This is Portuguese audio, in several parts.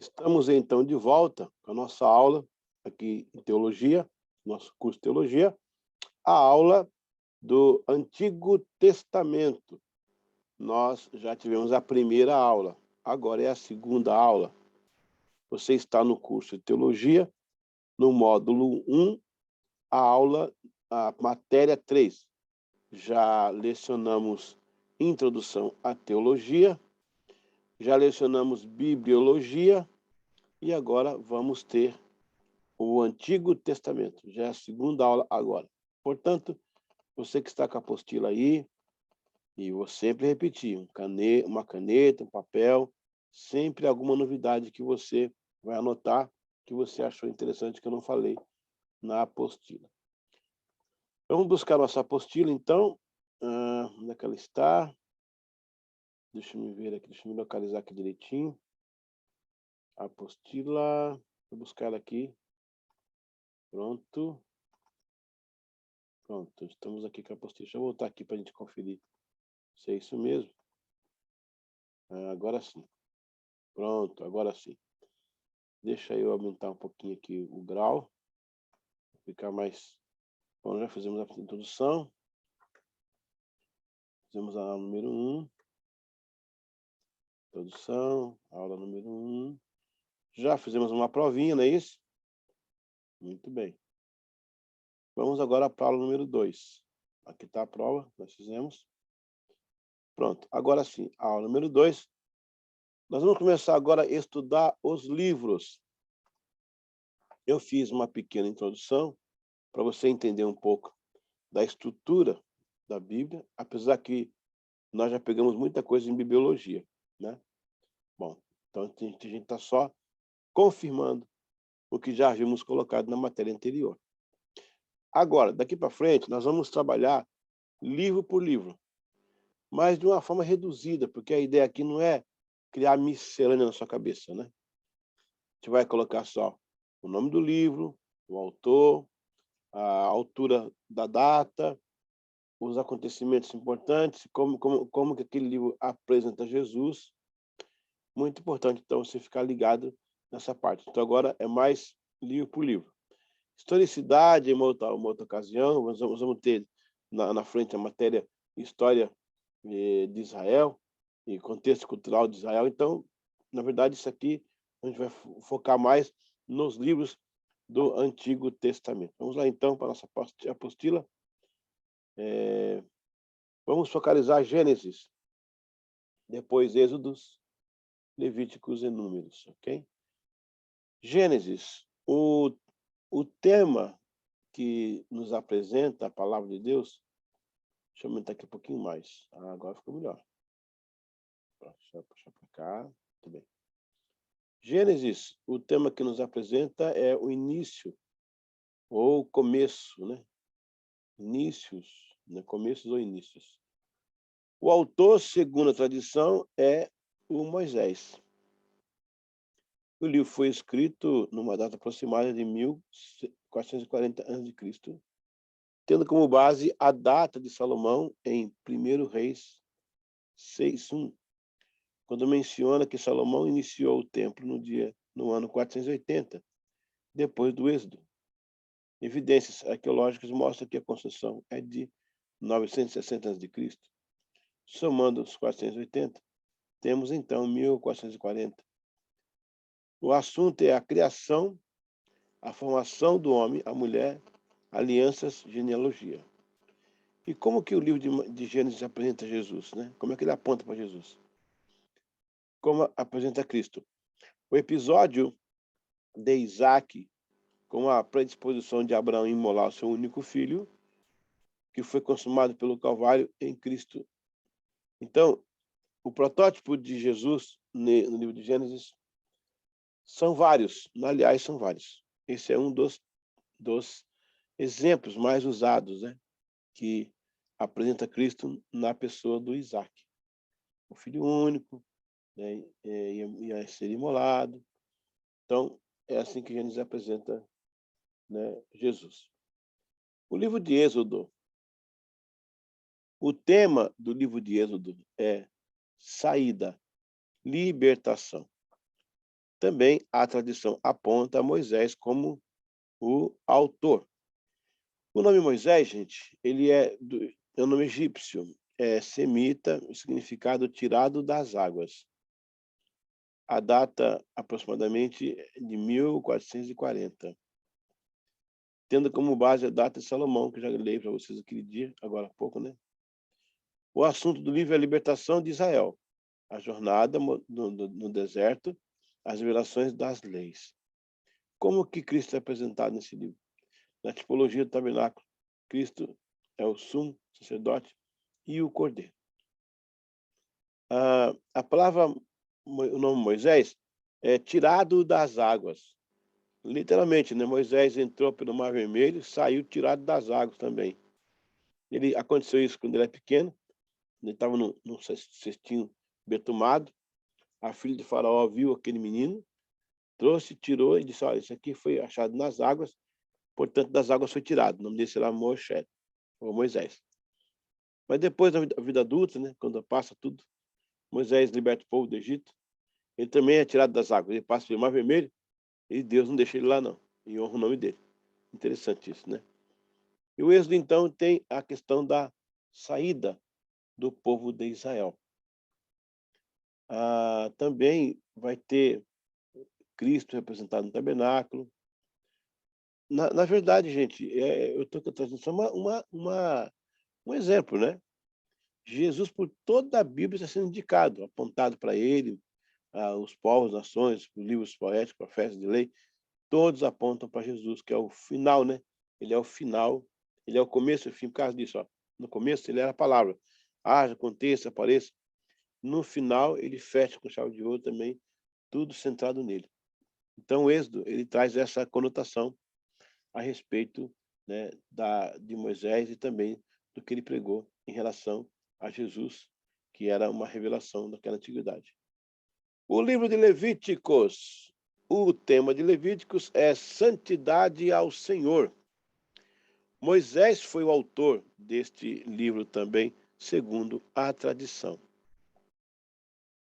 Estamos então de volta com a nossa aula aqui em teologia, nosso curso de teologia, a aula do Antigo Testamento. Nós já tivemos a primeira aula, agora é a segunda aula. Você está no curso de teologia, no módulo 1, a matéria 3. Já lecionamos introdução à teologia, já lecionamos bibliologia e agora vamos ter o Antigo Testamento. Já é a segunda aula agora. Portanto, você que está com a apostila aí, e vou sempre repetir, uma caneta, um papel, sempre alguma novidade que você vai anotar, que você achou interessante que eu não falei na apostila. Vamos buscar nossa apostila, então. Onde é que ela está? Deixa eu ver aqui, deixa eu me localizar aqui direitinho. A apostila, vou buscar ela aqui. Pronto. Pronto, estamos aqui com a apostila. Deixa eu voltar aqui para a gente conferir se é isso mesmo. Agora sim. Pronto, agora sim. Deixa eu aumentar um pouquinho aqui o grau. Ficar mais... Bom, já fizemos a introdução. Fizemos a aula número 1. Introdução, aula número 1. Já fizemos uma provinha, não é isso? Muito bem. Vamos agora para a aula número 2. Aqui está a prova, nós fizemos. Pronto, agora sim, a aula número 2. Nós vamos começar agora a estudar os livros. Eu fiz uma pequena introdução para você entender um pouco da estrutura da Bíblia, apesar que nós já pegamos muita coisa em bibliologia, né? Bom, então a gente está só confirmando o que já havíamos colocado na matéria anterior. Agora, daqui para frente, nós vamos trabalhar livro por livro, mas de uma forma reduzida, porque a ideia aqui não é criar miscelânea na sua cabeça, né? A gente vai colocar só o nome do livro, o autor, a altura da data, os acontecimentos importantes, como que aquele livro apresenta Jesus. Muito importante, então, você ficar ligado nessa parte. Então, agora é mais livro por livro. Historicidade, em uma outra ocasião, nós vamos ter na frente a matéria História de Israel e contexto cultural de Israel. Então, na verdade, isso aqui a gente vai focar mais nos livros do Antigo Testamento. Vamos lá, então, para a nossa apostila. Vamos focalizar Gênesis, depois Êxodos, Levíticos e Números, ok? Gênesis, o tema que nos apresenta a palavra de Deus, deixa eu aumentar aqui um pouquinho mais. Agora ficou melhor. Deixa eu puxar para cá, muito bem. Gênesis, o tema que nos apresenta é o início, ou começo, né? Inícios, né? Começos ou inícios. O autor, segundo a tradição, é o Moisés. O livro foi escrito numa data aproximada de 1440 a.C., tendo como base a data de Salomão em 1 Reis 6:1, quando menciona que Salomão iniciou o templo no ano 480, depois do Êxodo. Evidências arqueológicas mostram que a construção é de 960 a.C. Somando os 480, temos então 1440. O assunto é a criação, a formação do homem, a mulher, alianças, genealogia. E como que o livro de Gênesis apresenta Jesus, né? Como é que ele aponta para Jesus? Como apresenta Cristo? O episódio de Isaac, com a predisposição de Abraão em imolar o seu único filho, que foi consumado pelo Calvário em Cristo. Então, o protótipo de Jesus no livro de Gênesis são vários, aliás, são vários. Esse é um dos exemplos mais usados, né, que apresenta Cristo na pessoa do Isaac. O filho único, né, ia ser imolado. Então, é assim que Gênesis apresenta, né, Jesus. O livro de Êxodo, o tema do livro de Êxodo é saída, libertação. Também a tradição aponta Moisés como o autor. O nome Moisés, gente, ele é um nome egípcio, é semita, o significado tirado das águas. A data aproximadamente de 1440, tendo como base a data de Salomão, que eu já leio para vocês aquele dia, agora há pouco, né? O assunto do livro é a libertação de Israel, a jornada no deserto, as revelações das leis. Como que Cristo é apresentado nesse livro? Na tipologia do tabernáculo, Cristo é o sumo sacerdote e o cordeiro. A palavra, o nome Moisés, é tirado das águas. Literalmente, né? Moisés entrou pelo Mar Vermelho, saiu tirado das águas também. Aconteceu isso quando ele era pequeno, ele estava num cestinho betumado, a filha de Faraó viu aquele menino, trouxe, tirou e disse, olha, isso aqui foi achado nas águas, portanto, das águas foi tirado. O nome desse era Moshe, ou Moisés. Mas depois da vida adulta, né, quando passa tudo, Moisés liberta o povo do Egito, ele também é tirado das águas, ele passa pelo Mar Vermelho, e Deus não deixa ele lá não, e honra o nome dele. Interessante isso, né? E o Êxodo, então, tem a questão da saída do povo de Israel. Também vai ter Cristo representado no tabernáculo. Na verdade, gente, eu estou trazendo só um exemplo, né? Jesus, por toda a Bíblia, está sendo indicado, apontado para ele, os povos, nações, os livros poéticos, profetas de lei, todos apontam para Jesus, que é o final, né? Ele é o final, ele é o começo e o fim, por causa disso, ó. No começo, ele era a palavra. Haja, aconteça, apareça. No final, ele fecha com chave de ouro também, tudo centrado nele. Então, o Êxodo, ele traz essa conotação a respeito, né, de Moisés e também do que ele pregou em relação a Jesus, que era uma revelação daquela antiguidade. O livro de Levíticos. O tema de Levíticos é santidade ao Senhor. Moisés foi o autor deste livro também, segundo a tradição.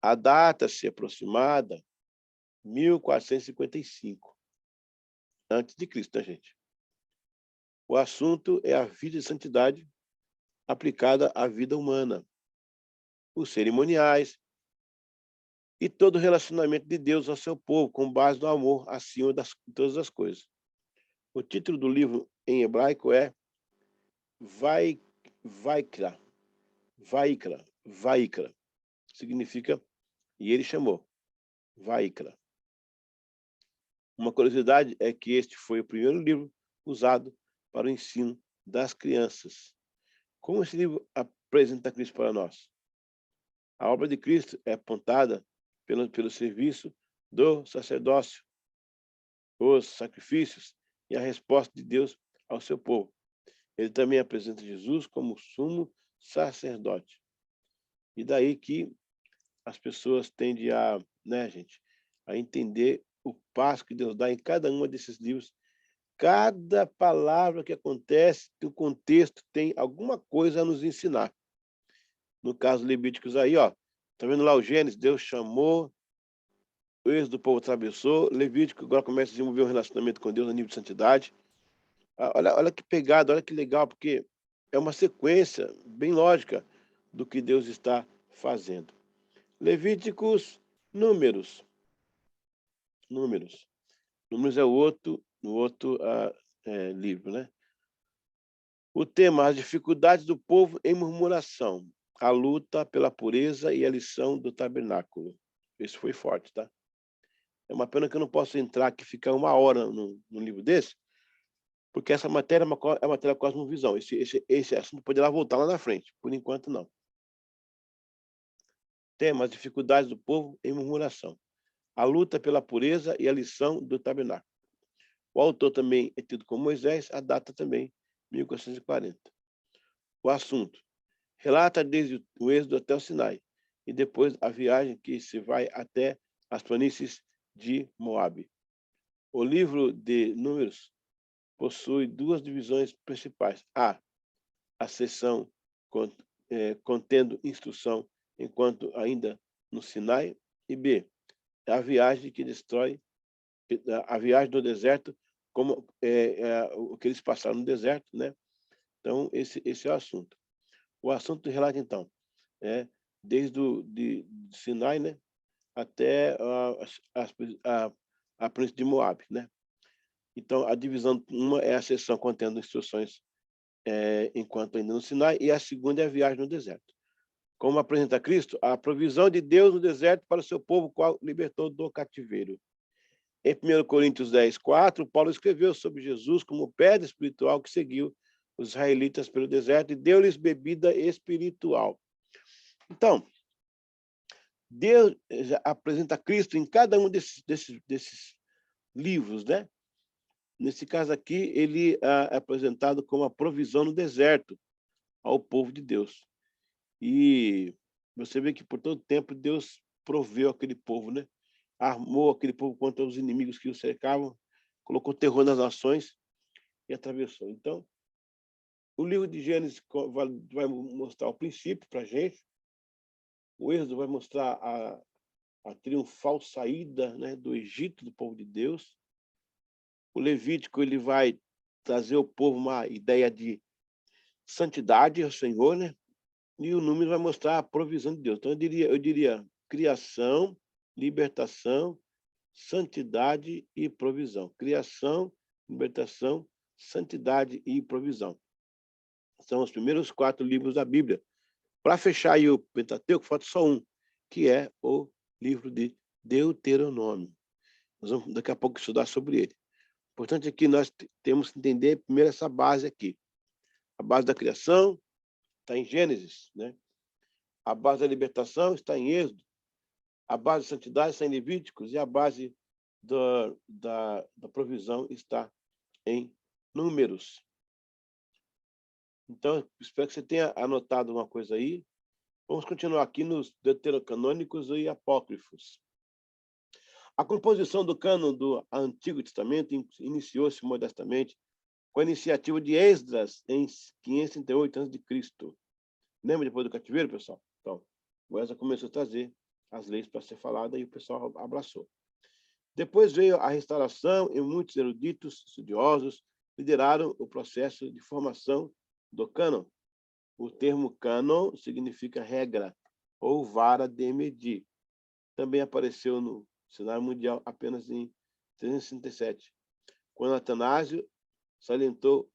A data se aproximada, 1455, antes de Cristo, né, gente? O assunto é a vida de santidade aplicada à vida humana, os cerimoniais e todo o relacionamento de Deus ao seu povo, com base no amor acima de todas as coisas. O título do livro em hebraico é Vaikra. Vaikra. Significa, e ele chamou, Vaikra. Uma curiosidade é que este foi o primeiro livro usado para o ensino das crianças. Como esse livro apresenta Cristo para nós? A obra de Cristo é apontada pelo serviço do sacerdócio, os sacrifícios e a resposta de Deus ao seu povo. Ele também apresenta Jesus como sumo sacerdote. E daí que as pessoas tendem a, né, gente, a entender o passo que Deus dá em cada um desses livros. Cada palavra que acontece, o contexto tem alguma coisa a nos ensinar. No caso Levíticos aí, ó, tá vendo lá o Gênesis? Deus chamou, o Êxodo do povo atravessou, Levítico agora começa a desenvolver um relacionamento com Deus a nível de santidade. Olha que pegada, olha que legal, porque é uma sequência bem lógica do que Deus está fazendo. Levíticos, Números. Números é o outro livro, né? O tema, as dificuldades do povo em murmuração, a luta pela pureza e a lição do tabernáculo. Esse foi forte, tá? É uma pena que eu não posso entrar aqui e ficar uma hora no livro desse, porque essa matéria é uma matéria cosmovisão. Esse assunto poderá voltar lá na frente. Por enquanto, não. Tema, as dificuldades do povo em murmuração, a luta pela pureza e a lição do tabernáculo. O autor também é tido como Moisés, a data também, 1440. O assunto relata desde o Êxodo até o Sinai, e depois a viagem que se vai até as planícies de Moabe. O livro de Números possui duas divisões principais. A seção contendo instrução enquanto ainda no Sinai, e B, a viagem que destrói, a viagem do deserto, como o que eles passaram no deserto, né? Então, esse é o assunto. O assunto relata, então, desde de Sinai, né, até a planície de Moabe, né? Então, a divisão, uma é a seção contendo instruções enquanto ainda no Sinai, e a segunda é a viagem no deserto. Como apresenta Cristo, a provisão de Deus no deserto para o seu povo, qual libertou do cativeiro. Em 1 Coríntios 10:4, Paulo escreveu sobre Jesus como pedra espiritual que seguiu os israelitas pelo deserto e deu-lhes bebida espiritual. Então, Deus apresenta Cristo em cada um desses livros, né? Nesse caso aqui, ele é apresentado como a provisão no deserto ao povo de Deus. E você vê que por todo tempo Deus proveu aquele povo, né? Armou aquele povo contra os inimigos que o cercavam, colocou terror nas nações e atravessou. Então, o livro de Gênesis vai mostrar o princípio para a gente, o Êxodo vai mostrar a triunfal saída, né, do Egito, do povo de Deus. O Levítico ele vai trazer ao povo uma ideia de santidade ao Senhor, né? E o Número vai mostrar a provisão de Deus. Então, eu diria criação, libertação, santidade e provisão. Criação, libertação, santidade e provisão. São os primeiros 4 livros da Bíblia. Para fechar aí o Pentateuco, falta só um, que é o livro de Deuteronômio. Nós vamos daqui a pouco estudar sobre ele. O importante é que nós temos que entender primeiro essa base aqui. A base da criação está em Gênesis, né? A base da libertação está em Êxodo. A base da santidade está em Levíticos e a base da provisão está em Números. Então, espero que você tenha anotado uma coisa aí. Vamos continuar aqui nos deuterocanônicos e apócrifos. A composição do cânon do Antigo Testamento iniciou-se modestamente com a iniciativa de Esdras em 538 a.C. Lembra depois do cativeiro, pessoal? Então, o Esdras começou a trazer as leis para ser falada e o pessoal abraçou. Depois veio a restauração e muitos eruditos, estudiosos, lideraram o processo de formação do cânon. O termo cânon significa regra ou vara de medir. Também apareceu no cenário mundial apenas em 367, quando Atanásio salientou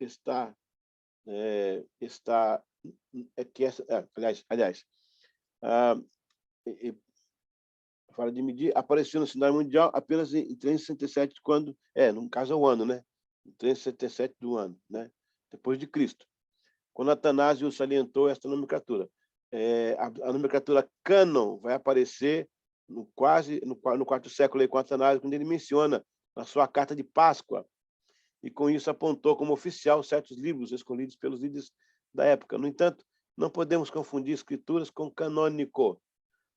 vara de medir apareceu no cenário mundial apenas em 367, quando no caso é o ano, né? 367 do ano, né? Depois de Cristo. Quando Atanásio salientou esta nomenclatura. A nomenclatura cânon vai aparecer no quarto século aí com Atanásio, quando ele menciona na sua carta de Páscoa, e com isso apontou como oficial certos livros escolhidos pelos líderes da época. No entanto, não podemos confundir escrituras com canônico.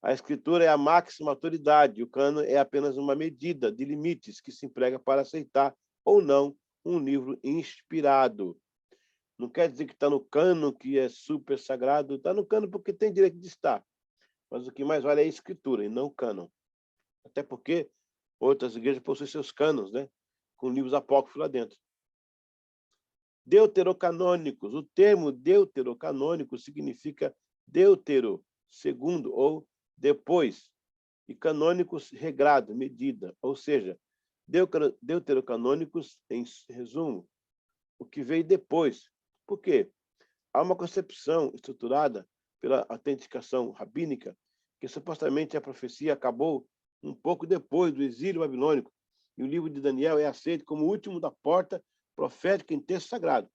A escritura é a máxima autoridade, o cânon é apenas uma medida de limites que se emprega para aceitar ou não um livro inspirado. Não quer dizer que está no cânon, que é super sagrado, está no cânon porque tem direito de estar. Mas o que mais vale é a escritura e não o cânon. Até porque outras igrejas possuem seus cânones, né? Com livros apócrifos lá dentro. Deuterocanônicos. O termo deuterocanônico significa deutero, segundo ou depois, e canônicos, regrado, medida. Ou seja, deuterocanônicos, em resumo, o que veio depois. Por quê? Há uma concepção estruturada pela autenticação rabínica que supostamente a profecia acabou um pouco depois do exílio babilônico, e o livro de Daniel é aceito como o último da porta profética em texto sagrado.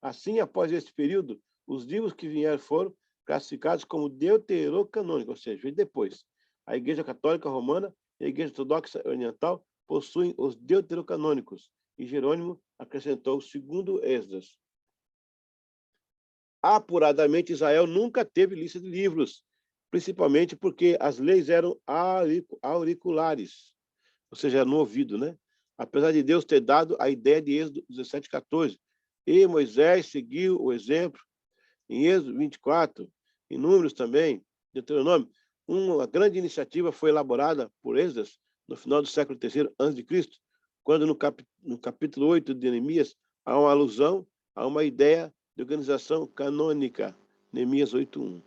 Assim, após esse período, os livros que vieram foram classificados como deuterocanônicos, ou seja, veio depois. A Igreja Católica Romana e a Igreja Ortodoxa Oriental possuem os deuterocanônicos, e Jerônimo acrescentou o segundo Esdras. Apuradamente, Israel nunca teve lista de livros, principalmente porque as leis eram auriculares, ou seja, no ouvido, né? Apesar de Deus ter dado a ideia de Êxodo 17:14, e Moisés seguiu o exemplo em Êxodo 24, em Números também, Deuteronômio, uma grande iniciativa foi elaborada por Esdras no final do século III a.C., quando no capítulo 8 de Neemias há uma alusão a uma ideia de organização canônica, Neemias 8:1.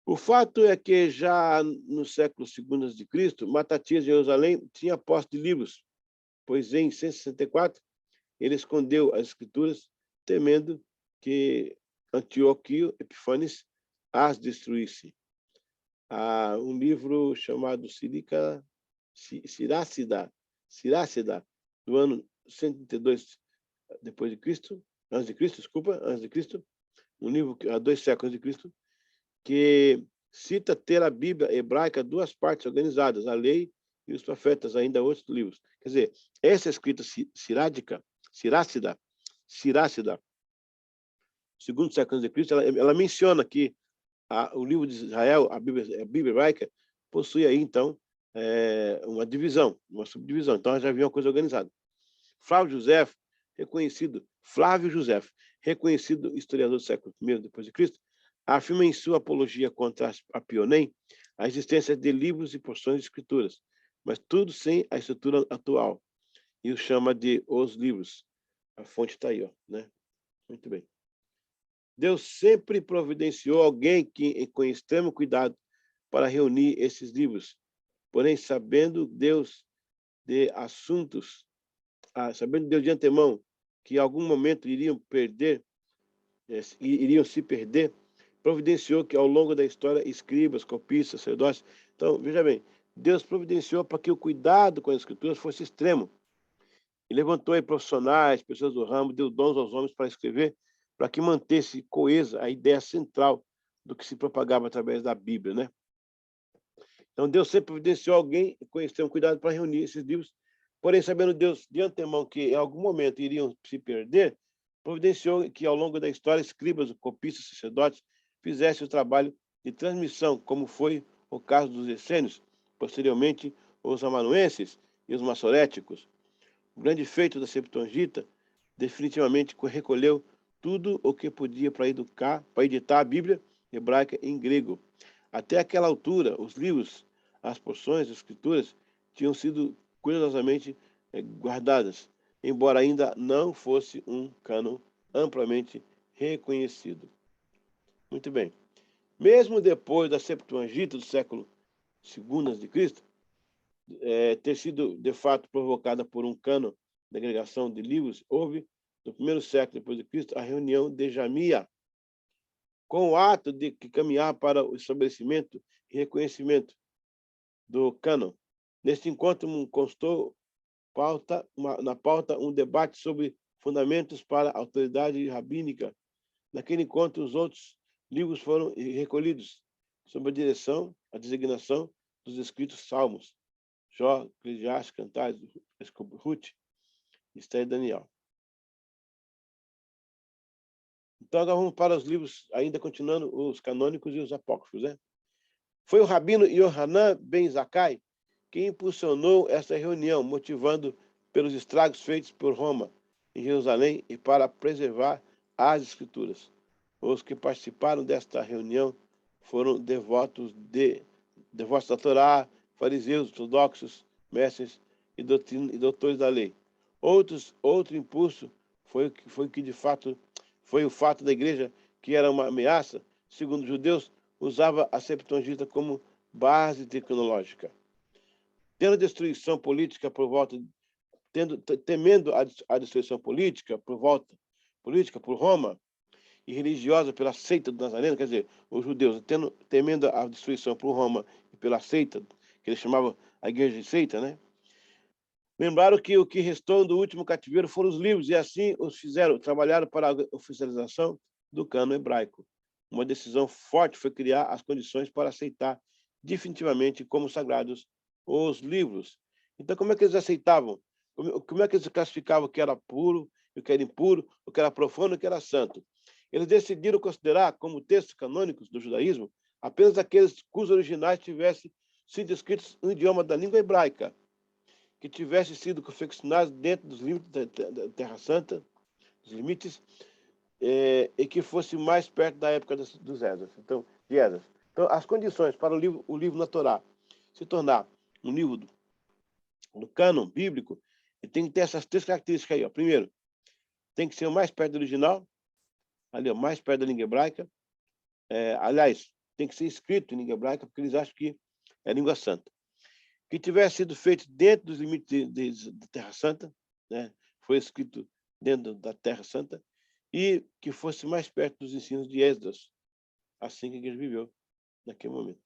O fato é que já no século II a.C., Matatias de Jerusalém tinha posse de livros, pois em 164 ele escondeu as escrituras, temendo que Antíoco Epífanes as destruísse. Há um livro chamado Sirácida, do ano 132 depois de Cristo, antes de Cristo, um livro há 2 séculos de Cristo, que cita ter a Bíblia hebraica 2 partes organizadas, a lei e os profetas, ainda outros livros. Quer dizer, essa escrita Sirácida, segundo século antes de Cristo, ela menciona que o livro de Israel, a Bíblia hebraica, possui aí, então, uma divisão, uma subdivisão. Então, já havia uma coisa organizada. Flávio José, reconhecido historiador do século I depois de Cristo, afirma em sua apologia contra a Pionem a existência de livros e porções de escrituras, mas tudo sem a estrutura atual, e o chama de os livros. A fonte está aí, ó, né? Muito bem. Deus sempre providenciou alguém com extremo cuidado para reunir esses livros. Porém, sabendo Deus de antemão que em algum momento iriam se perder, providenciou que ao longo da história escribas, copistas, sacerdotes. Então, veja bem, Deus providenciou para que o cuidado com as escrituras fosse extremo. E levantou aí profissionais, pessoas do ramo, deu dons aos homens para escrever, para que mantesse coesa a ideia central do que se propagava através da Bíblia, né? Então, Deus sempre providenciou alguém com extremo cuidado para reunir esses livros. Porém, sabendo Deus de antemão que em algum momento iriam se perder, providenciou que ao longo da história escribas, copistas, sacerdotes fizessem o trabalho de transmissão, como foi o caso dos essênios, posteriormente os amanuenses e os massoréticos. O grande feito da Septuaginta definitivamente recolheu tudo o que podia para editar a Bíblia hebraica em grego. Até aquela altura, os livros, as porções, as escrituras tinham sido cuidadosamente guardadas, embora ainda não fosse um cânon amplamente reconhecido. Muito bem. Mesmo depois da Septuaginta do século II a.C., ter sido, de fato, provocada por um cânon da agregação de livros, houve, no primeiro século depois de Cristo, a reunião de Jamia, com o ato de que caminhar para o estabelecimento e reconhecimento do cânon. Neste encontro constou na pauta um debate sobre fundamentos para a autoridade rabínica. Naquele encontro, os outros livros foram recolhidos sob a designação dos escritos salmos, Jó, Eclesiastes, Cantares, Ruth, Esther e Daniel. Então, agora vamos para os livros, ainda continuando os canônicos e os apócrifos, né? Foi o rabino Yohanan ben Zakkai que impulsionou essa reunião, motivando pelos estragos feitos por Roma em Jerusalém e para preservar as escrituras. Os que participaram desta reunião foram devotos da Torá, fariseus, ortodoxos, mestres e doutores da lei. Outro impulso foi o fato da igreja, que era uma ameaça, segundo os judeus, usava a Septuaginta como base tecnológica. Temendo a destruição política por Roma e religiosa pela seita do Nazareno, quer dizer, os judeus temendo a destruição por Roma e pela seita, que eles chamavam a igreja de seita, né? Lembraram que o que restou do último cativeiro foram os livros, e assim trabalharam para a oficialização do cânon hebraico. Uma decisão forte foi criar as condições para aceitar definitivamente como sagrados os livros. Então, como é que eles aceitavam? Como é que eles classificavam o que era puro, o que era impuro, o que era profano e o que era santo? Eles decidiram considerar como textos canônicos do judaísmo apenas aqueles cujos originais tivessem sido escritos no idioma da língua hebraica, que tivessem sido confeccionados dentro dos limites da Terra Santa, dos limites, e que fosse mais perto da época dos Esdras. Então, as condições para o livro na Torá se tornar um livro do cânon bíblico, ele tem que ter essas 3 características aí. Ó. Primeiro, tem que ser o mais perto do original, ali, ó, mais perto da língua hebraica. Aliás, tem que ser escrito em língua hebraica, porque eles acham que é língua santa. Que tivesse sido feito dentro dos limites da Terra Santa, né? Foi escrito dentro da Terra Santa, e que fosse mais perto dos ensinos de Esdras, assim que a igreja viveu naquele momento.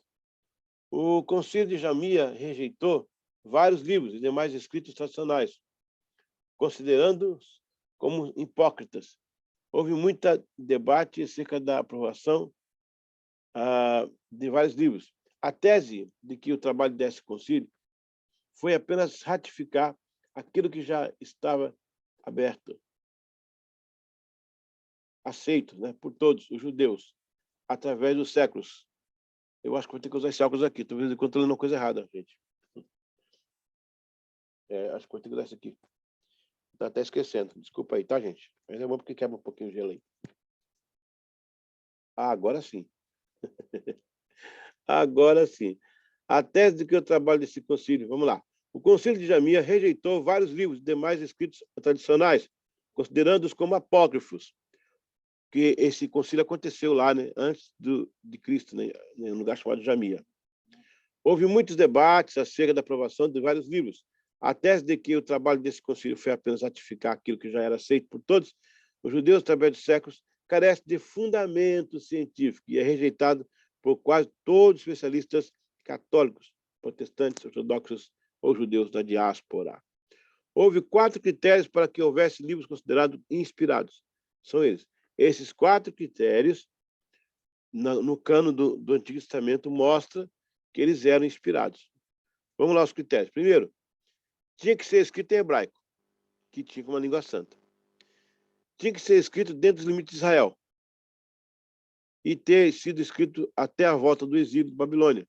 O Concílio de Jamia rejeitou vários livros e demais escritos tradicionais, considerando-os como hipócritas. Houve muito debate acerca da aprovação de vários livros. A tese de que o trabalho desse concílio foi apenas ratificar aquilo que já estava aberto, aceito, né, por todos os judeus, através dos séculos. Eu acho que vou ter que usar esse óculos aqui. Estou vendo enquanto lendo uma coisa errada, gente. Acho que vou ter que usar isso aqui. Está até esquecendo. Desculpa aí, tá, gente? Mas é bom porque quebra um pouquinho o gelo aí. Agora sim. Agora sim. A tese de que o trabalho desse concílio, vamos lá. O Concílio de Jamia rejeitou vários livros de demais escritos tradicionais, considerando-os como apócrifos, que esse concílio aconteceu lá, né, antes de Cristo, né, em um lugar chamado Jamia. Houve muitos debates acerca da aprovação de vários livros. A tese de que o trabalho desse concílio foi apenas ratificar aquilo que já era aceito por todos os judeus através dos séculos carece de fundamento científico e é rejeitado por quase todos os especialistas católicos, protestantes, ortodoxos ou judeus da diáspora. Houve 4 critérios para que houvesse livros considerados inspirados. São eles. Esses 4 critérios, no cano do Antigo Testamento, mostra que eles eram inspirados. Vamos lá aos critérios. Primeiro, tinha que ser escrito em hebraico, que tinha uma língua santa. Tinha que ser escrito dentro dos limites de Israel e ter sido escrito até a volta do exílio de Babilônia.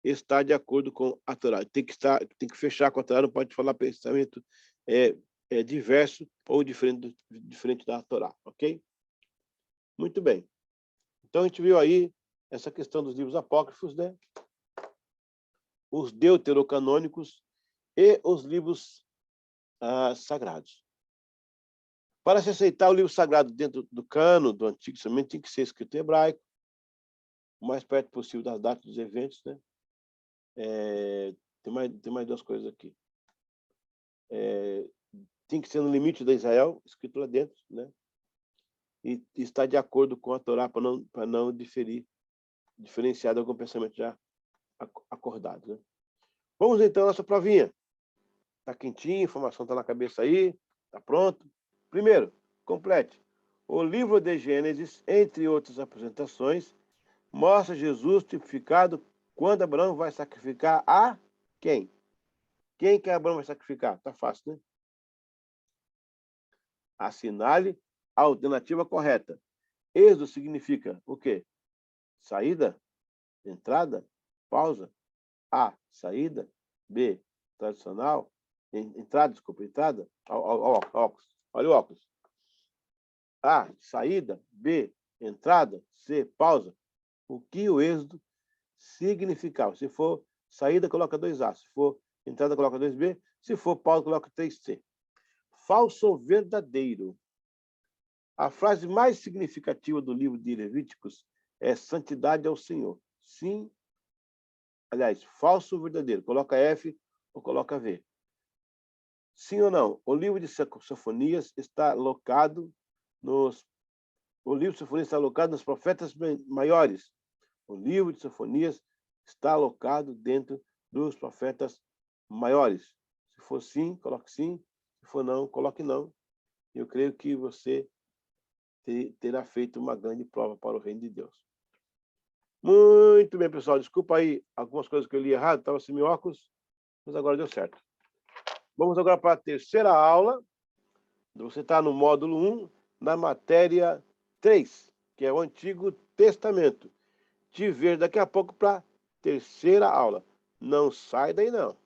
Está de acordo com a Torá. Tem que fechar com a Torá, não pode falar pensamento diverso ou diferente da Torá, ok? Muito bem. Então a gente viu aí essa questão dos livros apócrifos, né? Os deuterocanônicos e os livros sagrados. Para se aceitar o livro sagrado dentro do cano do Antigo Testamento, tinha que ser escrito em hebraico, o mais perto possível das datas dos eventos, né? Tem mais 2 coisas aqui. Tem que ser no limite de Israel, escrito lá dentro, né? E está de acordo com a Torá para não diferenciar de algum pensamento já acordado, né? Vamos então à nossa provinha. Está quentinho, a informação está na cabeça aí, está pronto. Primeiro, complete. O livro de Gênesis, entre outras apresentações, mostra Jesus tipificado quando Abraão vai sacrificar a quem? Quem que Abraão vai sacrificar? Está fácil, né? Assinale a alternativa correta. Êxodo significa o quê? Saída? Entrada? Pausa? A, saída. B, tradicional. Entrada, desculpa, entrada. Óculos. Olha o óculos. A, saída. B, entrada. C, pausa. O que o êxodo significava? Se for saída, coloca 2A. Se for entrada, coloca 2B. Se for pausa, coloca 3C. Falso ou verdadeiro? A frase mais significativa do livro de Levíticos é santidade ao Senhor. Sim. Aliás, falso ou verdadeiro? Coloca F ou coloca V. Sim ou não? O livro de Sofonias está alocado nos profetas maiores. O livro de Sofonias está alocado dentro dos profetas maiores. Se for sim, coloque sim. Se for não, coloque não. Eu creio que você terá feito uma grande prova para o reino de Deus. Muito bem, pessoal. Desculpa aí algumas coisas que eu li errado, estava sem meu óculos, mas agora deu certo. Vamos agora para a terceira aula. Você está no módulo 1, na matéria 3, que é o Antigo Testamento. Te vejo daqui a pouco para a terceira aula. Não sai daí, não.